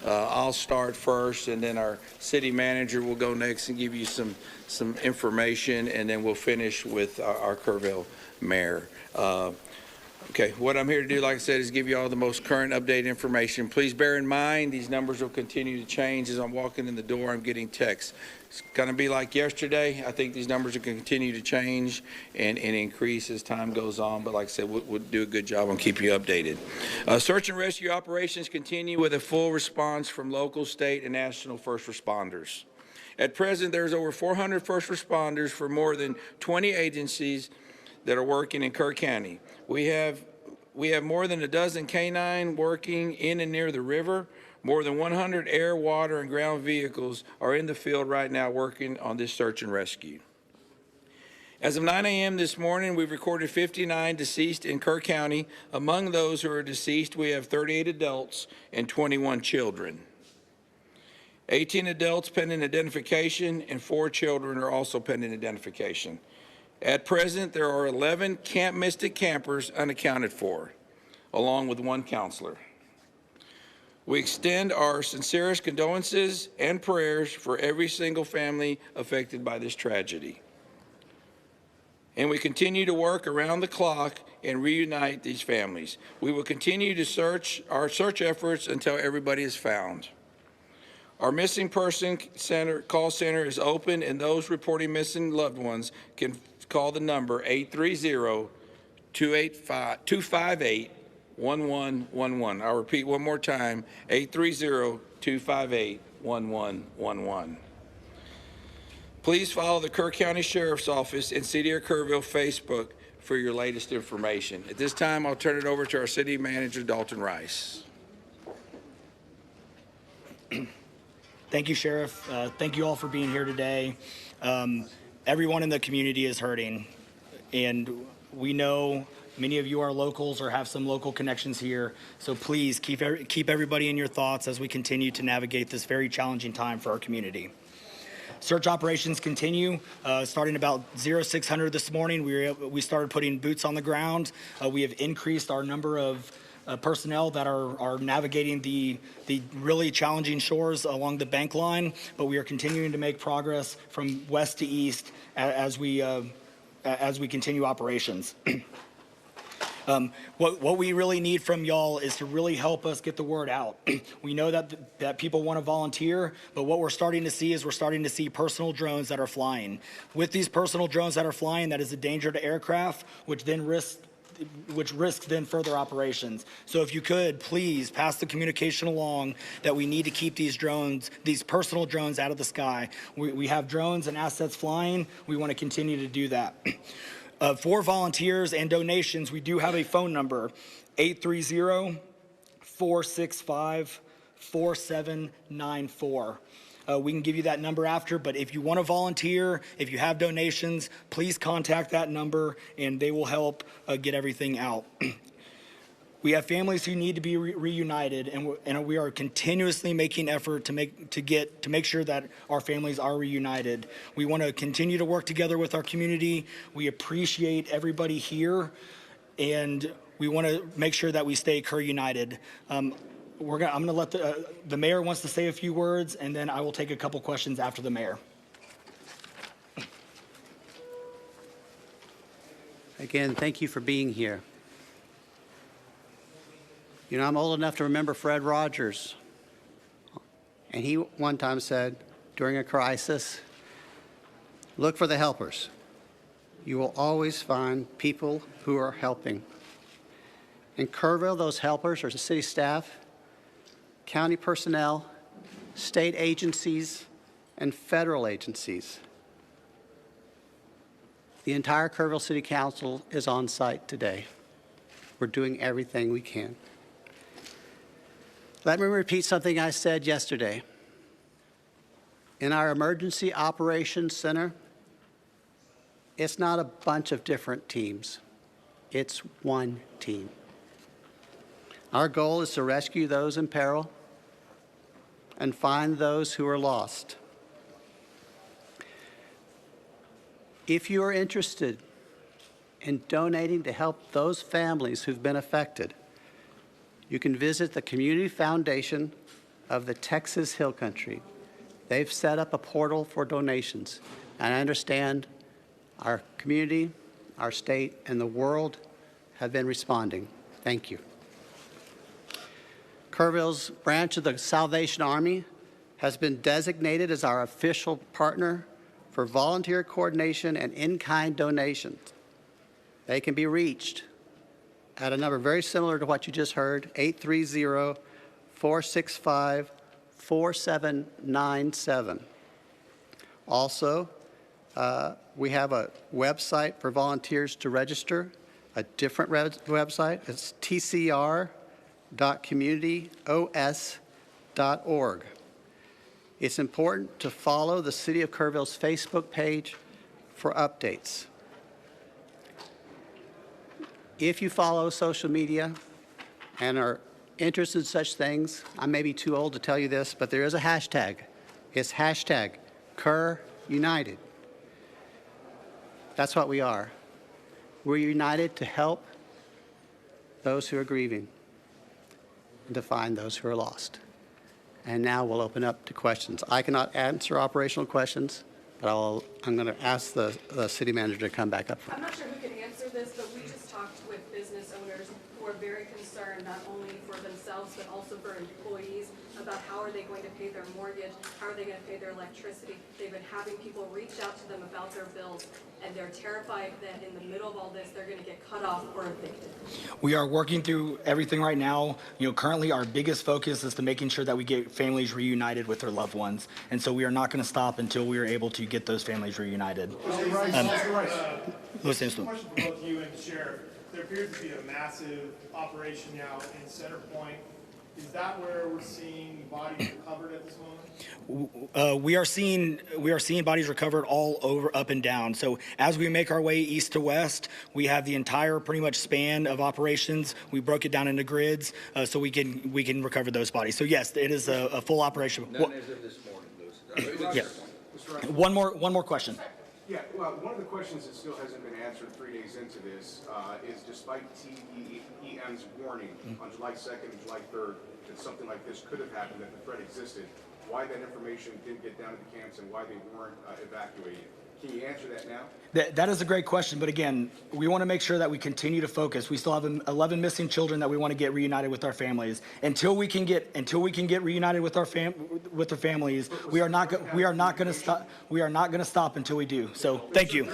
I'll start first, and then our city manager will go next and give you some information, and then we'll finish with our Kerrville mayor. Okay, what I'm here to do, like I said, is give you all the most current updated information. Please bear in mind these numbers will continue to change. As I'm walking in the door, I'm getting texts. It's going to be like yesterday. I think these numbers are going to continue to change and increase as time goes on. But like I said, we'll do a good job on keeping you updated. Search and rescue operations continue with a full response from local, state, and national first responders. At present, there's over 400 first responders for more than 20 agencies that are working in Kerr County. We have more than a dozen canine working in and near the river. More than 100 air, water, and ground vehicles are in the field right now working on this search and rescue. As of 9 a.m. this morning, we've recorded 59 deceased in Kerr County. Among those who are deceased, we have 38 adults and 21 children. 18 adults pending identification, and 4 children are also pending identification. At present, there are 11 Camp Mystic campers unaccounted for, along with 1 counselor. We extend our sincerest condolences and prayers for every single family affected by this tragedy. And we continue to work around the clock and reunite these families. We will continue to our search efforts until everybody is found. Our missing person call center is open, and those reporting missing loved ones can call the number 830-258-1111. I'll repeat one more time, 830-258-1111. Please follow the Kerr County Sheriff's Office and City of Kerrville Facebook for your latest information. At this time, I'll turn it over to our City Manager, Dalton Rice. Thank you, Sheriff. Thank you all for being here today. Everyone in the community is hurting, and we know many of you are locals or have some local connections here, so please keep everybody in your thoughts as we continue to navigate this very challenging time for our community. Search operations continue. Starting about 0600 this morning, we started putting boots on the ground. We have increased our number of personnel that are navigating the really challenging shores along the bank line, but we are continuing to make progress from west to east as we continue operations. What we really need from y'all is to really help us get the word out. We know that people want to volunteer, but what we're starting to see is personal drones that are flying. With these personal drones that are flying, that is a danger to aircraft, which risks then further operations. So if you could, please pass the communication along that we need to keep these personal drones out of the sky. We have drones and assets flying. We want to continue to do that. For volunteers and donations, we do have a phone number, 830-465-4794. We can give you that number after, but if you want to volunteer, if you have donations, please contact that number and they will help get everything out. We have families who need to be reunited, and we are continuously making effort to make sure that our families are reunited. We want to continue to work together with our community. We appreciate everybody here, and we want to make sure that we stay Kerr united. I'm going to let the mayor wants to say a few words, and then I will take a couple questions after the mayor. Again, thank you for being here. You know, I'm old enough to remember Fred Rogers, and he one time said, during a crisis, look for the helpers. You will always find people who are helping. In Kerrville, those helpers are the city staff, county personnel, state agencies, and federal agencies. The entire Kerrville City Council is on site today. We're doing everything we can. Let me repeat something I said yesterday. In our Emergency Operations Center, it's not a bunch of different teams. It's one team. Our goal is to rescue those in peril and find those who are lost. If you are interested in donating to help those families who've been affected, you can visit the Community Foundation of the Texas Hill Country. They've set up a portal for donations, and I understand our community, our state, and the world have been responding. Thank you. Kerrville's branch of the Salvation Army has been designated as our official partner for volunteer coordination and in-kind donations. They can be reached at a number very similar to what you just heard, 830-465-4797. Also, we have a website for volunteers to register, a different website. It's tcr.communityos.org. It's important to follow the City of Kerrville's Facebook page for updates. If you follow social media and are interested in such things, I may be too old to tell you this, but there is a hashtag. It's hashtag Kerr United. That's what we are. We're united to help those who are grieving and to find those who are lost. And now we'll open up to questions. I cannot answer operational questions, but I'm going to ask the city manager to come back up. I'm not sure who can answer this, but we just talked with business owners who are very concerned not only for themselves but also for employees about how are they going to pay their mortgage, how are they going to pay their electricity. They've been having people reach out to them about their bills, and they're terrified that in the middle of all this they're going to get cut off or evicted. We are working through everything right now. Currently our biggest focus is to making sure that we get families reunited with their loved ones. And so we are not going to stop until we are able to get those families reunited. Mr. Rice, question for both you and the sheriff. There appears to be a massive operation now in Center Point. Is that where we're seeing bodies recovered at this moment? We are seeing bodies recovered all over, up and down. So as we make our way east to west, we have the entire pretty much span of operations. We broke it down into grids so we can recover those bodies. So yes, it is a full operation. None as of this morning, Louis. Yeah. One more question. Yeah, well, one of the questions that still hasn't been answered 3 days into this is despite TEM's warning on July 2nd and July 3rd that something like this could have happened, that the threat existed, why that information didn't get down to the camps and why they weren't evacuated. Can you answer that now? That is a great question, but again, we want to make sure that we continue to focus. We still have 11 missing children that we want to get reunited with our families. Until we can get reunited with our families, we are not going to stop until we do. So, thank you.